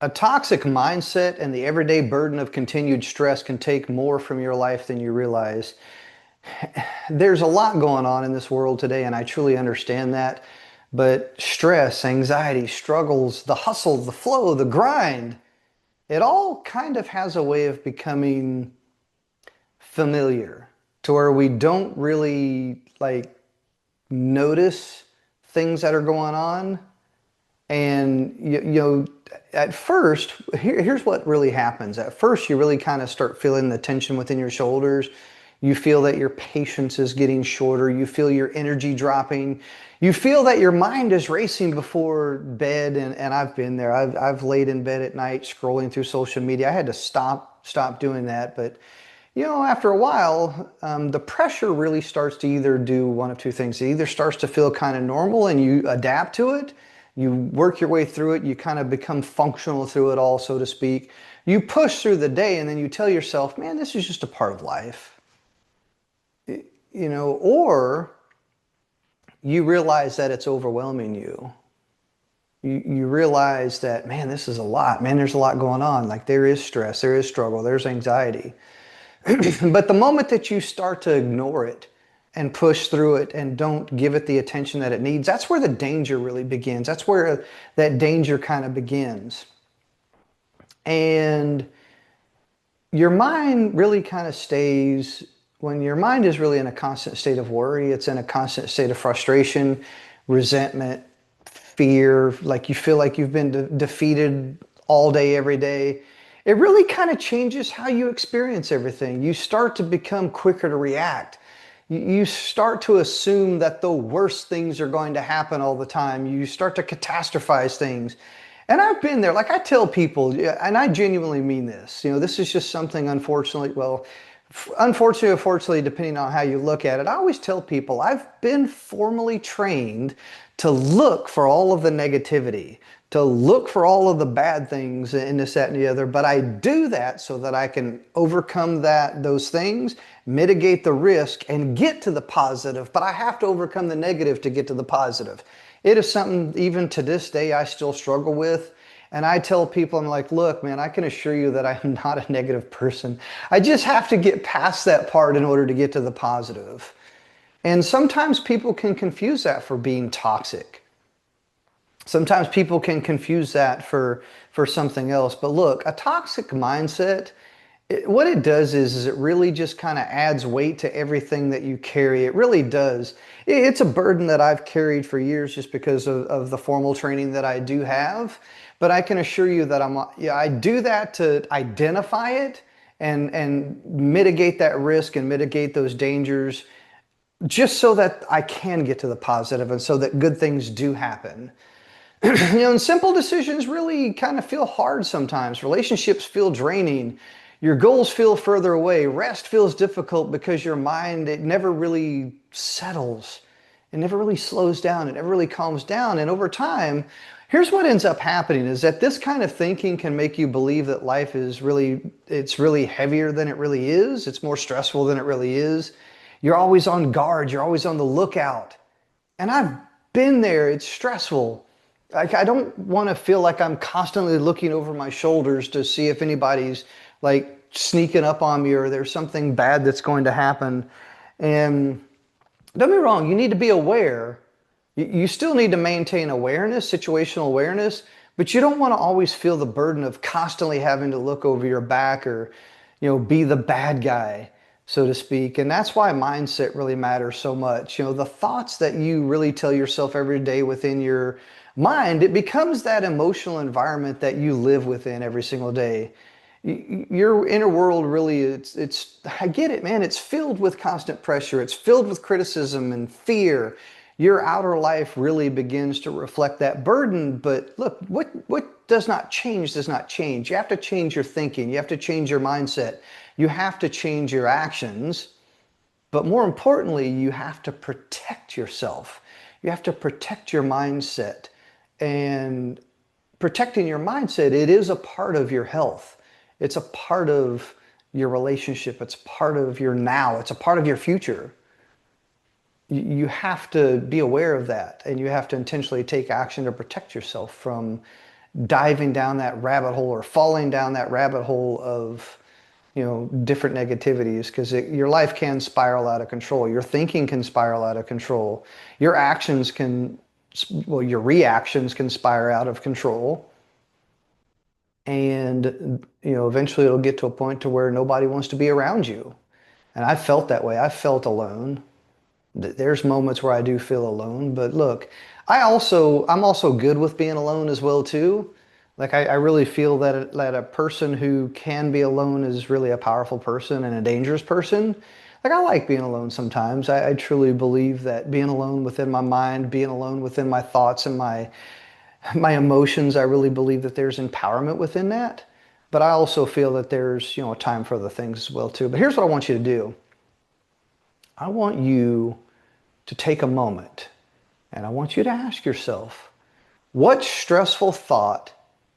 A toxic mindset and the everyday burden of continued stress can take more from your life than you realize. There's a lot going on in this world today, and I truly understand that. But stress, anxiety, struggles, the hustle, the flow, the grind, it all kind of has a way of becoming familiar to where we don't really notice things that are going on. And at first, here's what really happens. At first, you really kind of start feeling the tension within your shoulders. You feel that your patience is getting shorter. You feel your energy dropping. You feel that your mind is racing before bed. And I've been there. I've laid in bed at night scrolling through social media. I had to stop doing that. But after a while, the pressure really starts to either do one of two things. It either starts to feel kind of normal and you adapt to it. You work your way through it. You kind of become functional through it all, so to speak. You push through the day and then you tell yourself, man, this is just a part of life. Or you realize that it's overwhelming you. You realize that, man, this is a lot. Man, there's a lot going on. Like there is stress, there is struggle, there's anxiety. But the moment that you start to ignore it and push through it and don't give it the attention that it needs, that's where the danger really begins. That's where that danger kind of begins. And your mind really kind of stays, when your mind is really in a constant state of worry, it's in a constant state of frustration, resentment, fear, like you feel like you've been defeated all day, every day. It really kind of changes how you experience everything. You start to become quicker to react. You start to assume that the worst things are going to happen all the time. You start to catastrophize things. And I've been there. Like I tell people, and I genuinely mean this, this is just something unfortunately, fortunately, depending on how you look at it, I always tell people I've been formally trained to look for all of the negativity, to look for all of the bad things in this, that, and the other. But I do that so that I can overcome those things, mitigate the risk, and get to the positive. But I have to overcome the negative to get to the positive. It is something even to this day I still struggle with. And I tell people, I'm like, look, man, I can assure you that I'm not a negative person. I just have to get past that part in order to get to the positive. And sometimes people can confuse that for being toxic. Sometimes people can confuse that for something else. But look, a toxic mindset, what it does is it really just kind of adds weight to everything that you carry. It really does. It's a burden that I've carried for years just because of the formal training that I do have. But I can assure you that I do that to identify it and mitigate that risk and mitigate those dangers just so that I can get to the positive and so that good things do happen. And simple decisions really kind of feel hard sometimes. Relationships feel draining. Your goals feel further away. Rest feels difficult because your mind, it never really settles. It never really slows down. It never really calms down. And over time, here's what ends up happening is that this kind of thinking can make you believe that life is it's really heavier than it really is. It's more stressful than it really is. You're always on guard. You're always on the lookout. And I've been there. It's stressful. Like I don't want to feel like I'm constantly looking over my shoulders to see if anybody's like sneaking up on me or there's something bad that's going to happen. And don't be wrong, you need to be aware. You still need to maintain awareness, situational awareness, but you don't want to always feel the burden of constantly having to look over your back or, be the bad guy, so to speak. And that's why mindset really matters so much. The thoughts that you really tell yourself every day within your mind, it becomes that emotional environment that you live within every single day. Your inner world really, I get it, man. It's filled with constant pressure. It's filled with criticism and fear. Your outer life really begins to reflect that burden. But look, what does not change does not change. You have to change your thinking. You have to change your mindset. You have to change your actions. But more importantly, you have to protect yourself. You have to protect your mindset. And protecting your mindset, it is a part of your health. It's a part of your relationship. It's part of your now. It's a part of your future. You have to be aware of that, and you have to intentionally take action to protect yourself from diving down that rabbit hole or falling down that rabbit hole of, different negativities, because your life can spiral out of control. Your thinking can spiral out of control. Your actions can, well, your reactions can spiral out of control. And, eventually it'll get to a point to where nobody wants to be around you. And I felt that way. I felt alone. There's moments where I do feel alone, but look, I'm also good with being alone as well too. Like I really feel that that a person who can be alone is really a powerful person and a dangerous person. Like I like being alone sometimes. I truly believe that being alone within my mind, being alone within my thoughts and my emotions, I really believe that there's empowerment within that. But I also feel that there's, a time for other things as well too. But here's what I want you to do. I want you to take a moment and I want you to ask yourself, what stressful thought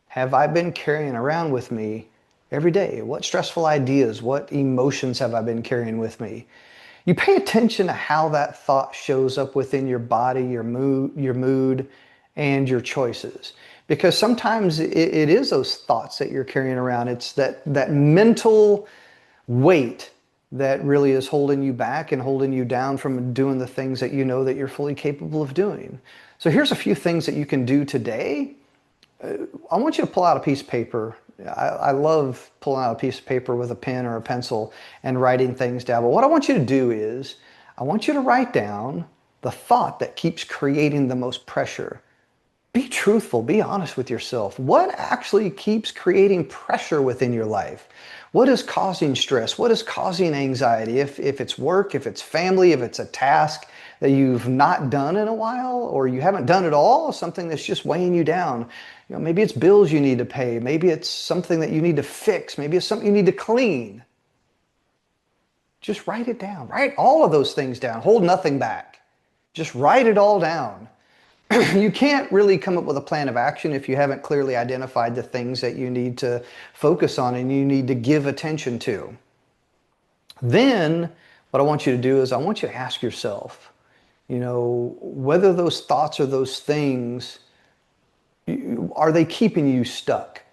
have I been carrying around with me every day? What stressful ideas, what emotions have I been carrying with me? You pay attention to how that thought shows up within your body, your mood, and your choices. Because sometimes it is those thoughts that you're carrying around. It's that mental weight that really is holding you back and holding you down from doing the things that you know that you're fully capable of doing. So here's a few things that you can do today. I want you to pull out a piece of paper. I love pulling out a piece of paper with a pen or a pencil and writing things down. But what I want you to do is, I want you to write down the thought that keeps creating the most pressure. Be truthful, be honest with yourself. What actually keeps creating pressure within your life? What is causing stress? What is causing anxiety? If it's work, if it's family, if it's a task that you've not done in a while, or you haven't done at all, something that's just weighing you down. Maybe it's bills you need to pay. Maybe it's something that you need to fix. Maybe it's something you need to clean. Just write it down. Write all of those things down. Hold nothing back. Just write it all down. You can't really come up with a plan of action if you haven't clearly identified the things that you need to focus on and you need to give attention to. Then what I want you to do is I want you to ask yourself, whether those thoughts or those things, are they keeping you stuck?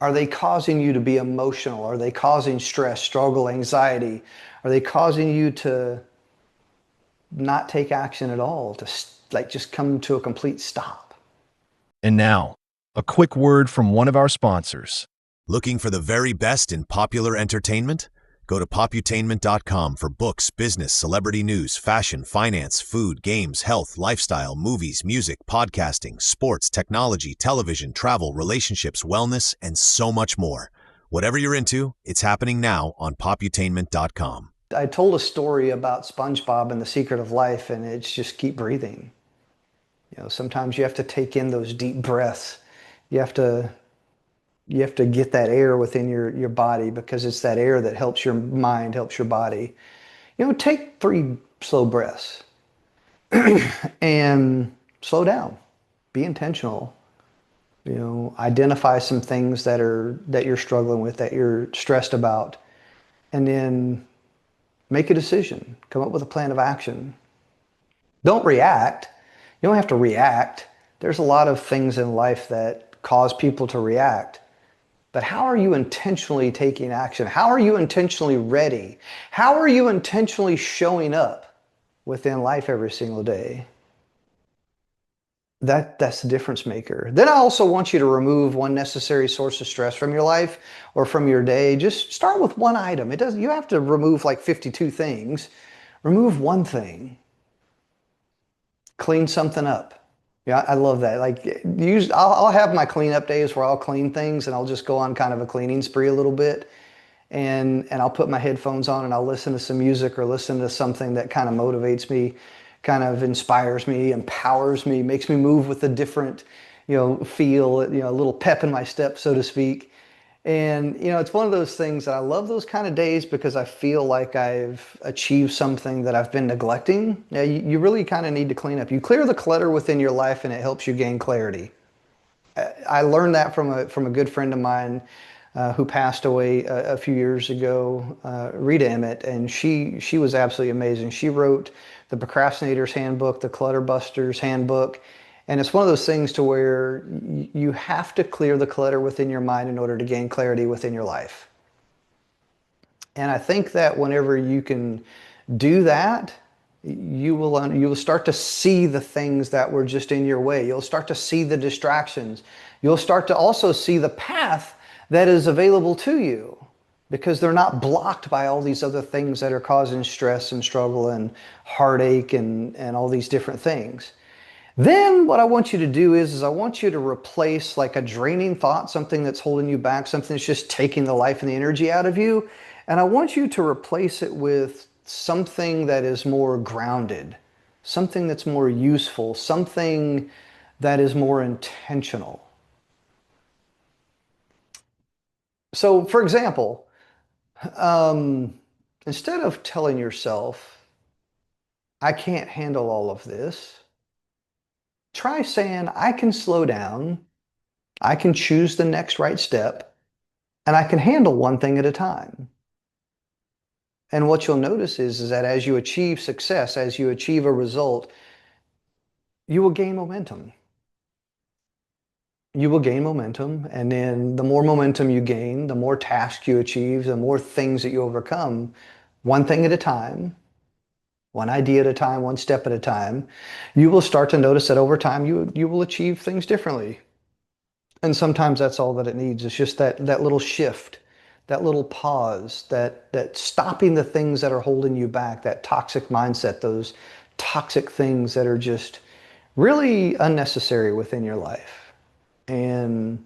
Are they causing you to be emotional? Are they causing stress, struggle, anxiety? Are they causing you to not take action at all, to just come to a complete stop? And now, a quick word from one of our sponsors. Looking for the very best in popular entertainment? Go to poputainment.com for books, business, celebrity news, fashion, finance, food, games, health, lifestyle, movies, music, podcasting, sports, technology, television, travel, relationships, wellness, and so much more. Whatever you're into, it's happening now on poputainment.com. I told a story about SpongeBob and the secret of life, and it's just keep breathing. Sometimes you have to take in those deep breaths. You have to get that air within your body, because it's that air that helps your mind, helps your body. Take 3 slow breaths and slow down. Be intentional. Identify some things that you're struggling with, that you're stressed about, and then make a decision. Come up with a plan of action. Don't react. You don't have to react. There's a lot of things in life that cause people to react. But how are you intentionally taking action? How are you intentionally ready? How are you intentionally showing up within life every single day? That's the difference maker. Then I also want you to remove one necessary source of stress from your life or from your day. Just start with one item. You have to remove like 52 things. Remove one thing. Clean something up. Yeah, I love that. I'll have my cleanup days where I'll clean things and I'll just go on kind of a cleaning spree a little bit. And I'll put my headphones on and I'll listen to some music or listen to something that kind of motivates me, kind of inspires me, empowers me, makes me move with a different, feel, a little pep in my step, so to speak. And, it's one of those things that I love those kind of days because I feel like I've achieved something that I've been neglecting. Now, you really kind of need to clean up. You clear the clutter within your life and it helps you gain clarity. I learned that from a good friend of mine who passed away a few years ago, Rita Emmett, and she was absolutely amazing. She wrote the Procrastinator's Handbook, the Clutter Buster's Handbook, And it's one of those things to where you have to clear the clutter within your mind in order to gain clarity within your life. And I think that whenever you can do that, you will start to see the things that were just in your way. You'll start to see the distractions. You'll start to also see the path that is available to you because they're not blocked by all these other things that are causing stress and struggle and heartache and all these different things. Then what I want you to do is I want you to replace like a draining thought, something that's holding you back, something that's just taking the life and the energy out of you. And I want you to replace it with something that is more grounded, something that's more useful, something that is more intentional. So for example, um, instead of telling yourself, I can't handle all of this, try saying, I can slow down. I can choose the next right step, and I can handle one thing at a time. And what you'll notice is that as you achieve success, as you achieve a result, you will gain momentum. You will gain momentum, and then the more momentum you gain, the more tasks you achieve, the more things that you overcome, one thing at a time, one idea at a time, one step at a time, you will start to notice that over time you will achieve things differently. And sometimes that's all that it needs. It's just that little shift, that little pause, that stopping the things that are holding you back, that toxic mindset, those toxic things that are just really unnecessary within your life. And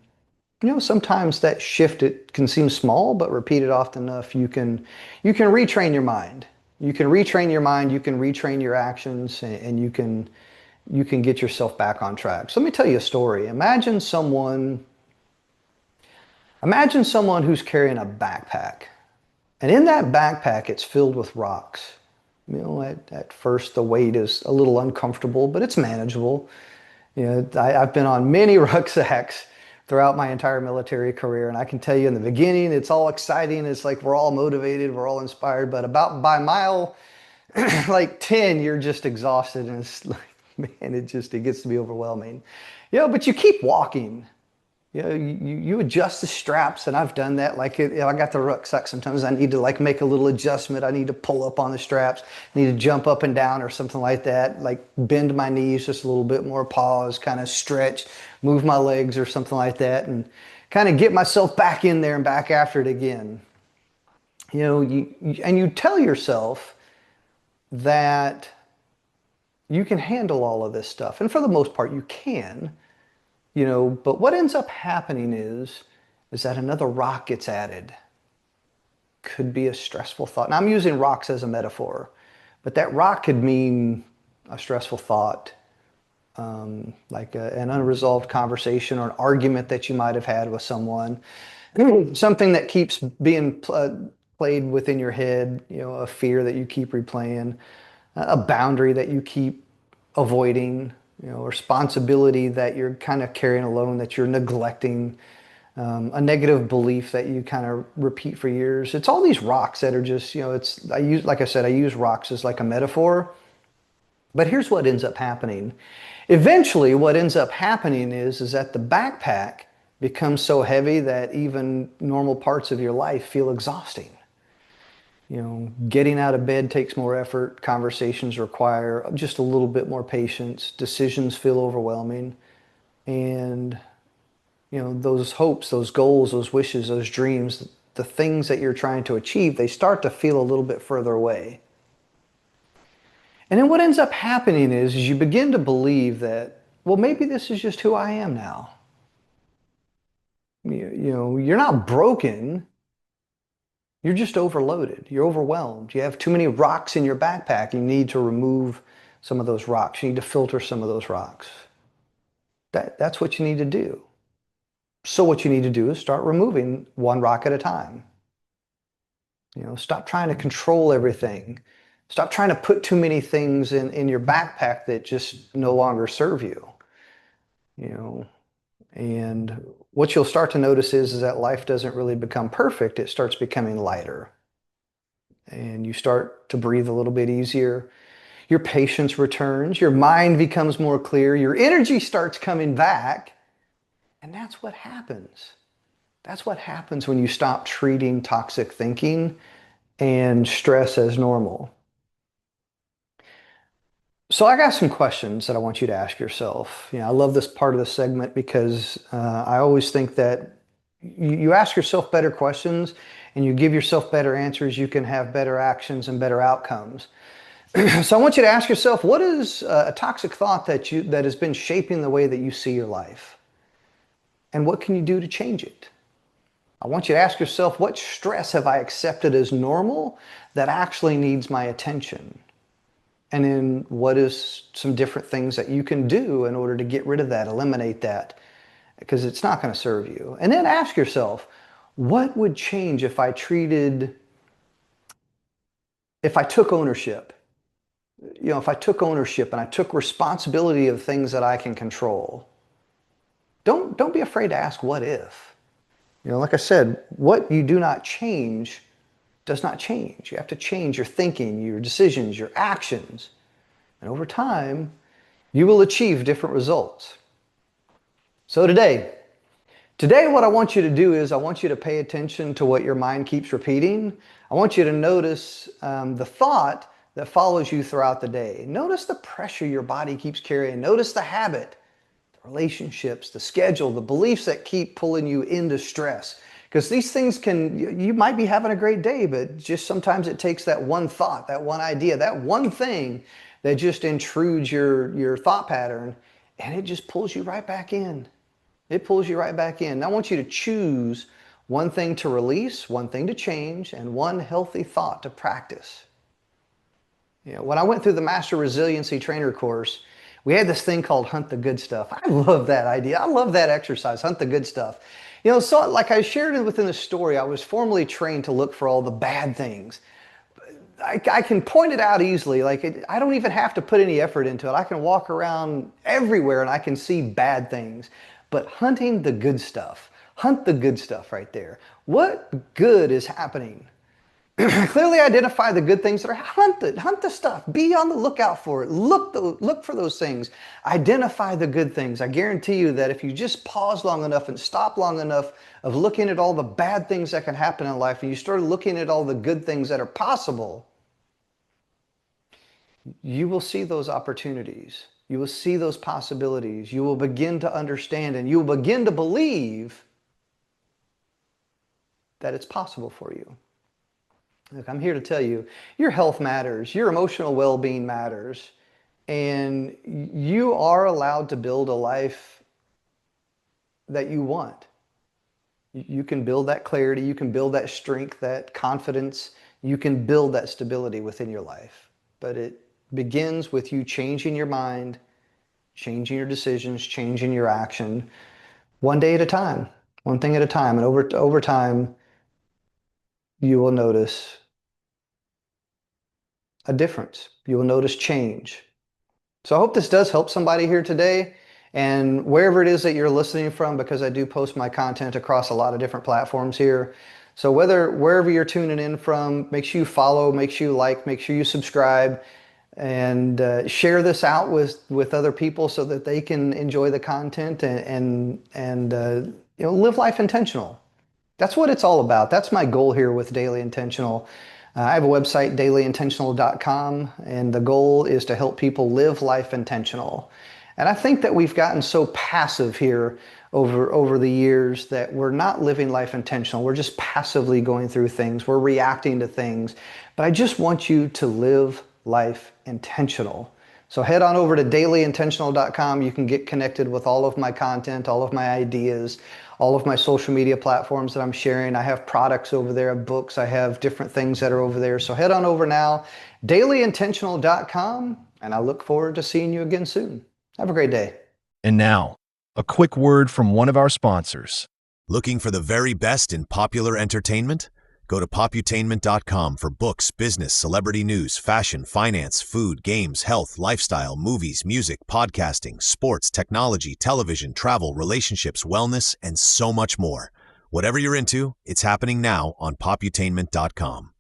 sometimes that shift, it can seem small, but repeated often enough, you can retrain your mind. You can retrain your mind, you can retrain your actions, and you can get yourself back on track. So let me tell you a story. Imagine someone who's carrying a backpack. And in that backpack, it's filled with rocks. At first the weight is a little uncomfortable, but it's manageable. I've been on many rucksacks throughout my entire military career, and I can tell you in the beginning, it's all exciting. It's like we're all motivated, we're all inspired, but about by mile like 10, you're just exhausted, and it's like, man, it gets to be overwhelming. But you keep walking. You adjust the straps, and I've done that. Like I got the rucksack. Sometimes I need to like make a little adjustment. I need to pull up on the straps, I need to jump up and down or something like that. Like bend my knees just a little bit more, pause, kind of stretch, move my legs or something like that, and kind of get myself back in there and back after it again. And you tell yourself that you can handle all of this stuff, and for the most part, you can. But what ends up happening is that another rock gets added. Could be a stressful thought. Now I'm using rocks as a metaphor, but that rock could mean a stressful thought, like an unresolved conversation or an argument that you might have had with someone, something that keeps being played within your head, a fear that you keep replaying, a boundary that you keep avoiding, responsibility that you're kind of carrying alone, that you're neglecting, a negative belief that you kind of repeat for years. It's all these rocks that are just, like I said, I use rocks as like a metaphor. But here's what ends up happening. Eventually, what ends up happening is that the backpack becomes so heavy that even normal parts of your life feel exhausting. Getting out of bed takes more effort. Conversations require just a little bit more patience. Decisions feel overwhelming. And, those hopes, those goals, those wishes, those dreams, the things that you're trying to achieve, they start to feel a little bit further away. And then what ends up happening is you begin to believe that, well, maybe this is just who I am now. You're not broken. You're just overloaded. You're overwhelmed. You have too many rocks in your backpack. You need to remove some of those rocks. You need to filter some of those rocks. That's what you need to do. So what you need to do is start removing one rock at a time. Stop trying to control everything. Stop trying to put too many things in your backpack that just no longer serve you. And what you'll start to notice is that life doesn't really become perfect. It starts becoming lighter. And you start to breathe a little bit easier. your patience returns, your mind becomes more clear, your energy starts coming back. And that's what happens. That's what happens when you stop treating toxic thinking and stress as normal. So I got some questions that I want you to ask yourself. I love this part of the segment because I always think that you ask yourself better questions and you give yourself better answers, you can have better actions and better outcomes. So I want you to ask yourself, what is a toxic thought that has been shaping the way that you see your life? And what can you do to change it? I want you to ask yourself, what stress have I accepted as normal that actually needs my attention? And then what is some different things that you can do in order to get rid of that, eliminate that, because it's not going to serve you. And then ask yourself, what would change if I took ownership? If I took ownership and I took responsibility of things that I can control. Don't be afraid to ask what if. Like I said, what you do not change does not change. You have to change your thinking, your decisions, your actions. And over time, you will achieve different results. So today what I want you to do is I want you to pay attention to what your mind keeps repeating. I want you to notice the thought that follows you throughout the day. Notice the pressure your body keeps carrying. Notice the habit, the relationships, the schedule, the beliefs that keep pulling you into stress. Because these things you might be having a great day, but just sometimes it takes that one thought, that one idea, that one thing that just intrudes your thought pattern, and it just pulls you right back in. It pulls you right back in. Now I want you to choose one thing to release, one thing to change, and one healthy thought to practice. When I went through the Master Resiliency Trainer course, we had this thing called Hunt the Good Stuff. I love that idea. I love that exercise, Hunt the Good Stuff. So like I shared within the story, I was formally trained to look for all the bad things. I can point it out easily. I don't even have to put any effort into it. I can walk around everywhere and I can see bad things. But hunting the good stuff, hunt the good stuff right there. What good is happening? Clearly identify the good things that are hunt the stuff. Be on the lookout for it. Look for those things. Identify the good things. I guarantee you that if you just pause long enough and stop long enough of looking at all the bad things that can happen in life and you start looking at all the good things that are possible, you will see those opportunities. You will see those possibilities. You will begin to understand and you will begin to believe that it's possible for you. Look, I'm here to tell you, your health matters, your emotional well-being matters, and you are allowed to build a life that you want. You can build that clarity, you can build that strength, that confidence, you can build that stability within your life. But it begins with you changing your mind, changing your decisions, changing your action, one day at a time, one thing at a time. And over time, you will notice a difference. You will notice change. So I hope this does help somebody here today. And wherever it is that you're listening from, because I do post my content across a lot of different platforms here. So wherever you're tuning in from, make sure you follow, make sure you like, make sure you subscribe, and share this out with other people so that they can enjoy the content and live life intentional. That's what it's all about. That's my goal here with Daily Intentional. I have a website, dailyintentional.com, and the goal is to help people live life intentional. And I think that we've gotten so passive here over the years that we're not living life intentional. We're just passively going through things. We're reacting to things. But I just want you to live life intentional. So head on over to dailyintentional.com. You can get connected with all of my content, all of my ideas, all of my social media platforms that I'm sharing. I have products over there, books, I have different things that are over there. So head on over now, dailyintentional.com, and I look forward to seeing you again soon. Have a great day. And now, a quick word from one of our sponsors. Looking for the very best in popular entertainment? Go to poputainment.com for books, business, celebrity news, fashion, finance, food, games, health, lifestyle, movies, music, podcasting, sports, technology, television, travel, relationships, wellness, and so much more. Whatever you're into, it's happening now on poputainment.com.